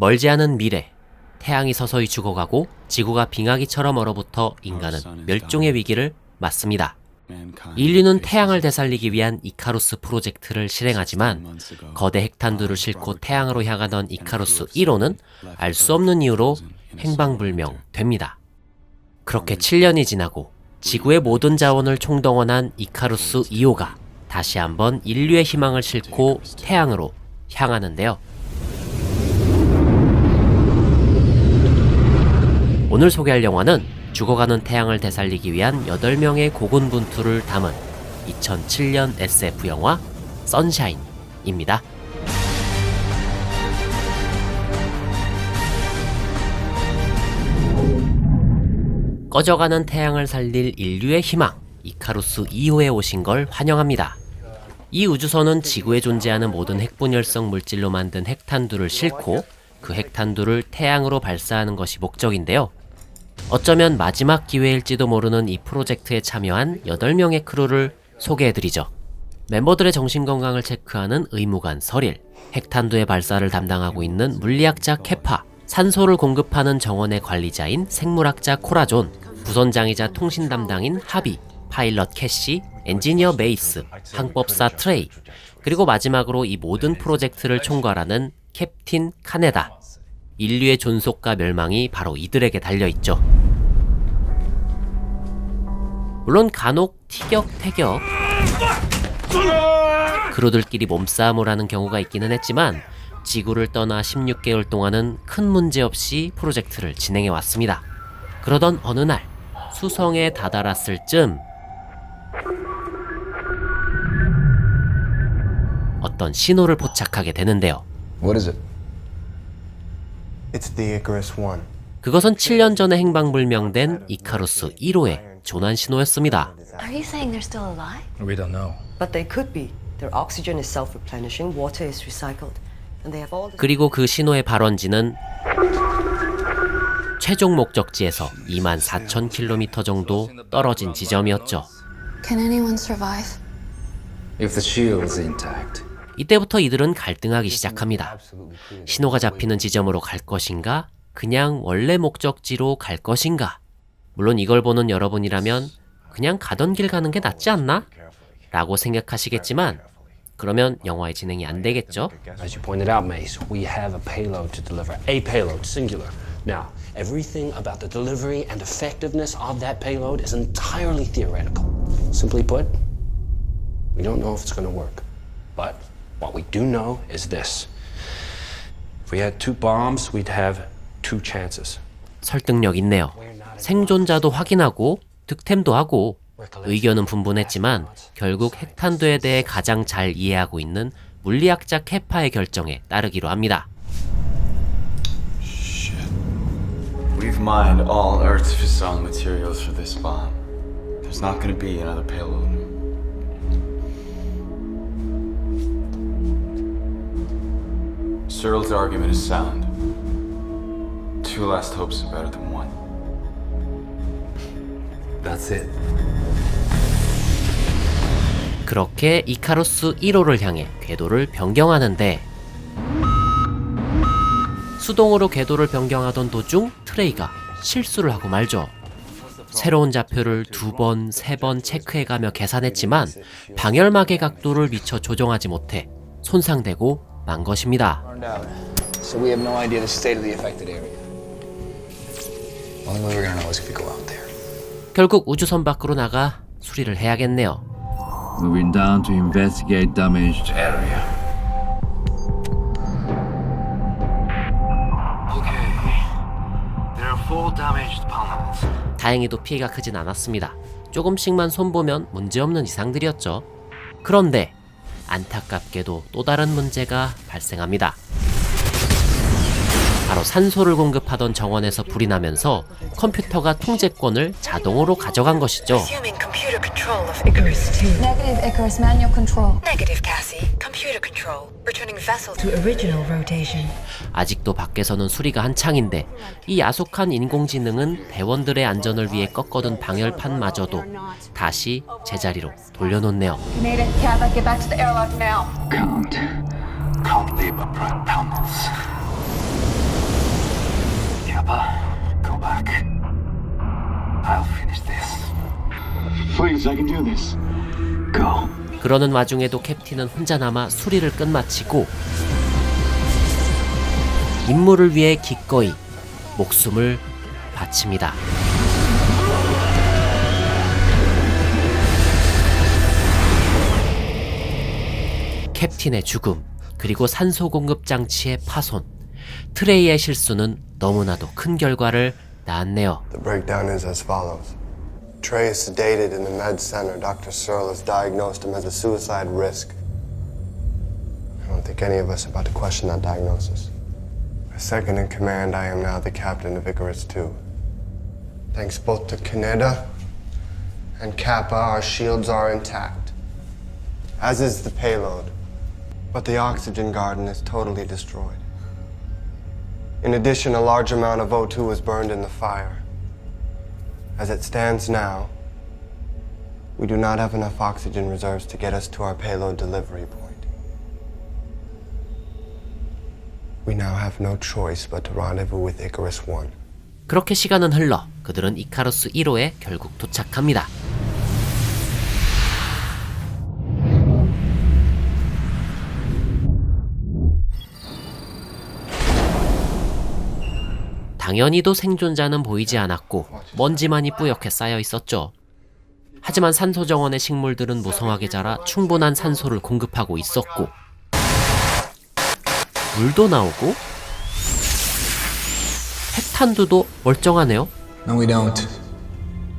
멀지 않은 미래, 태양이 서서히 죽어가고 지구가 빙하기처럼 얼어붙어 인간은 멸종의 위기를 맞습니다. 인류는 태양을 되살리기 위한 이카루스 프로젝트를 실행하지만 거대 핵탄두를 싣고 태양으로 향하던 이카루스 1호는 알 수 없는 이유로 행방불명됩니다. 그렇게 7년이 지나고 지구의 모든 자원을 총동원한 이카루스 2호가 다시 한번 인류의 희망을 싣고 태양으로 향하는데요. 오늘 소개할 영화는 죽어가는 태양을 되살리기 위한 8명의 고군분투를 담은 2007년 SF 영화 선샤인입니다. 꺼져가는 태양을 살릴 인류의 희망, 이카루스 2호에 오신 걸 환영합니다. 이 우주선은 지구에 존재하는 모든 핵분열성 물질로 만든 핵탄두를 싣고 그 핵탄두를 태양으로 발사하는 것이 목적인데요. 어쩌면 마지막 기회일지도 모르는 이 프로젝트에 참여한 8명의 크루를 소개해드리죠. 멤버들의 정신건강을 체크하는 의무관 서릴, 핵탄두의 발사를 담당하고 있는 물리학자 케파, 산소를 공급하는 정원의 관리자인 생물학자 코라존, 부선장이자 통신 담당인 하비, 파일럿 캐시, 엔지니어 메이스, 항법사 트레이, 그리고 마지막으로 이 모든 프로젝트를 총괄하는 캡틴 카네다. 인류의 존속과 멸망이 바로 이들에게 달려있죠. 물론 간혹 티격태격 크루들끼리 몸싸움을 하는 경우가 있기는 했지만 지구를 떠나 16개월 동안은 큰 문제 없이 프로젝트를 진행해왔습니다. 그러던 어느 날 수성에 다다랐을 즈음 어떤 신호를 포착하게 되는데요. What is it? It's the Icarus One. 그것은 7년 전에 행방불명된 이카루스 1호의 조난 신호였습니다. Are you saying they're still alive? We don't know. But they could be. Their oxygen is self-replenishing, water is recycled, and they have all the... 그리고 그 신호의 발원지는 최종 목적지에서 24,000km 정도 떨어진 지점이었죠. Can anyone survive? If the shield is intact. 이때부터 이들은 갈등하기 시작합니다. 신호가 잡히는 지점으로 갈 것인가? 그냥 원래 목적지로 갈 것인가? 물론 이걸 보는 여러분이라면 그냥 가던 길 가는 게 낫지 않나? 라고 생각하시겠지만 그러면 영화의 진행이 안 되겠죠? As you pointed out, Mace, we have a payload to deliver. A payload, singular. Now, everything about the delivery and effectiveness of that payload is entirely theoretical. Simply put, we don't know if it's going to work. But what we do know is this. If we had 2 bombs, we'd have 2 chances. 설득력 있네요. 생존자도 확인하고 득템도 하고 의견은 분분했지만 결국 핵탄두에 대해 가장 잘 이해하고 있는 물리학자 케파의 결정에 따르기로 합니다. We've mined all Earth's fissile materials for this bomb. There's not going to be another payload. Cyril's argument is sound. 2 last hopes are better than 1. That's it. 그렇게 이카루스 1호를 향해 궤도를 변경하는데 수동으로 궤도를 변경하던 도중 트레이가 실수를 하고 말죠. 새로운 좌표를 2번, 3번 체크해가며 계산했지만 방열막의 각도를 미처 조정하지 못해 손상되고 만 것입니다. So we have no idea the state of the affected area. Only way we're gonna know is if we go out there. 결국 우주선 밖으로 나가 수리를 해야겠네요. Moving down to investigate damaged area. Okay. There are 4 damaged panels. 다행히도 피해가 크진 않았습니다. 조금씩만 손보면 문제없는 이상들이었죠. 그런데 안타깝게도 또 다른 문제가 발생합니다. 바로 산소를 공급하던 정원에서 불이 나면서 컴퓨터가 통제권을 자동으로 가져간 것이죠. Assuming computer control of Icarus 2. Negative Icarus manual control. Negative, Cassie. Computer control. Returning vessel to original rotation. 아직도 밖에서는 수리가 한창인데 이 야속한 인공지능은 대원들의 안전을 위해 꺾어둔 방열판마저도 다시 제자리로 돌려놓네요. Made it. Kappa, get back to the airlock now. Can't leave upright panels. Please, I can do this. Go. 그러는 와중에도 캡틴은 혼자 남아 수리를 끝마치고 임무를 위해 기꺼이 목숨을 바칩니다. 캡틴의 죽음, 그리고 산소 공급 장치의 파손, 트레이의 실수는 너무나도 큰 결과를 낳았네요. The breakdown is as follows. Trey is sedated in the med center. Dr. Searle has diagnosed him as a suicide risk. I don't think any of us are about to question that diagnosis. As second in command, I am now the captain of Icarus II. Thanks both to Kaneda and Kappa, our shields are intact, as is the payload. But the oxygen garden is totally destroyed. In addition, a large amount of O2 was burned in the fire. As it stands now, we do not have enough oxygen reserves to get us to our payload delivery point. We now have no choice but to rendezvous with Icarus I. 그렇게 시간은 흘러 그들은 이카루스 1호에 결국 도착합니다. 당연히도 생존자는 보이지 않았고 먼지만이 뿌옇게 쌓여 있었죠. 하지만 산소 정원의 식물들은 무성하게 자라 충분한 산소를 공급하고 있었고 물도 나오고 핵탄두도 멀쩡하네요. No, we don't.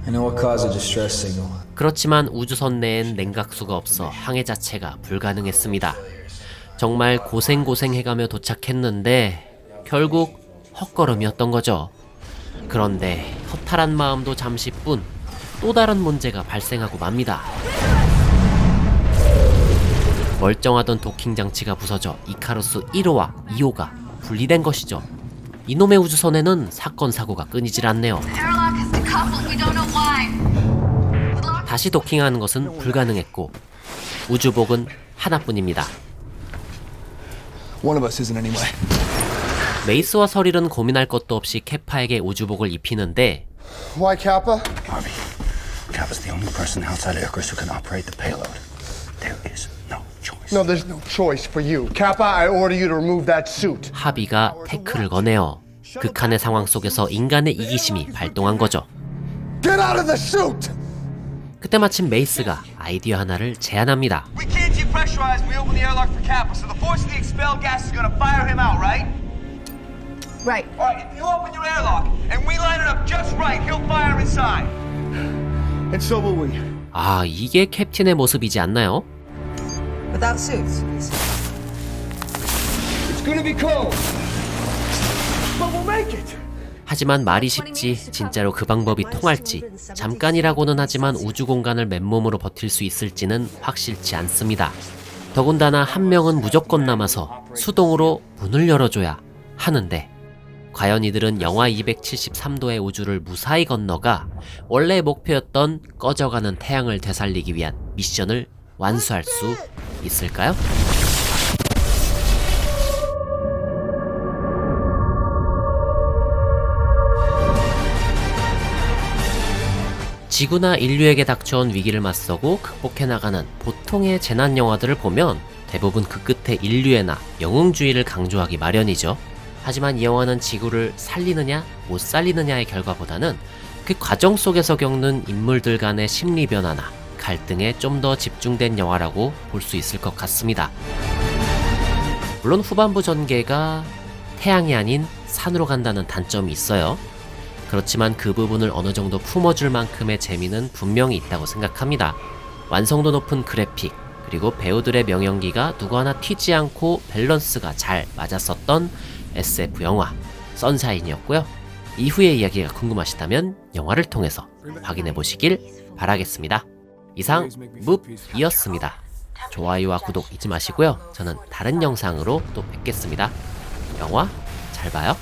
I know what caused the distress signal. 그렇지만 우주선 내엔 냉각수가 없어 항해 자체가 불가능했습니다. 정말 고생해가며 도착했는데 결국 헛걸음이었던 거죠. 그런데 허탈한 마음도 잠시뿐 또 다른 문제가 발생하고 맙니다. 멀쩡하던 도킹 장치가 부서져 이카루스 1호와 2호가 분리된 것이죠. 이놈의 우주선에는 사건 사고가 끊이질 않네요. 다시 도킹하는 것은 불가능했고 우주복은 하나뿐입니다. One of us isn't anyway. 메이스와 서릴은 고민할 것도 없이 캐파에게 우주복을 입히는데 Why, Kappa? Harvey, Kappa's the only person outside of Icarus who can operate the payload. There is no choice. No, there's no choice for you. Kappa, I order you to remove that suit. 하비가 태클을 거네요. 극한의 상황 속에서 인간의 이기심이 발동한 거죠. Get out of the suit! 그때 마침 메이스가 아이디어 하나를 제안합니다. We can't depressurize. We open the airlock for Kappa, so the force of the expelled gas is gonna fire him out, right? Right. All right, if you open your airlock and we line it up just right, he'll fire inside. And so will we. 아, 이게 캡틴의 모습이지 않나요? Without suits, please. It's gonna be cold. But we'll make it. 하지만 말이 쉽지 진짜로 그 방법이 통할지 잠깐이라고는 하지만 우주 공간을 맨몸으로 버틸 수 있을지는 확실치 않습니다. 더군다나 한 명은 무조건 남아서 수동으로 문을 열어줘야 하는데 과연 이들은 영하 273도의 우주를 무사히 건너가 원래의 목표였던 꺼져가는 태양을 되살리기 위한 미션을 완수할 수 있을까요? 지구나 인류에게 닥쳐온 위기를 맞서고 극복해 나가는 보통의 재난 영화들을 보면 대부분 그 끝에 인류애나 영웅주의를 강조하기 마련이죠. 하지만 이 영화는 지구를 살리느냐 못 살리느냐의 결과보다는 그 과정 속에서 겪는 인물들 간의 심리 변화나 갈등에 좀 더 집중된 영화라고 볼 수 있을 것 같습니다. 물론 후반부 전개가 태양이 아닌 산으로 간다는 단점이 있어요. 그렇지만 그 부분을 어느 정도 품어줄 만큼의 재미는 분명히 있다고 생각합니다. 완성도 높은 그래픽, 그리고 배우들의 명연기가 누구 하나 튀지 않고 밸런스가 잘 맞았었던 SF 영화 선샤인이었고요. 이후의 이야기가 궁금하시다면 영화를 통해서 확인해 보시길 바라겠습니다. 이상 묵이었습니다. 좋아요와 구독 잊지 마시고요. 저는 다른 영상으로 또 뵙겠습니다. 영화 잘 봐요.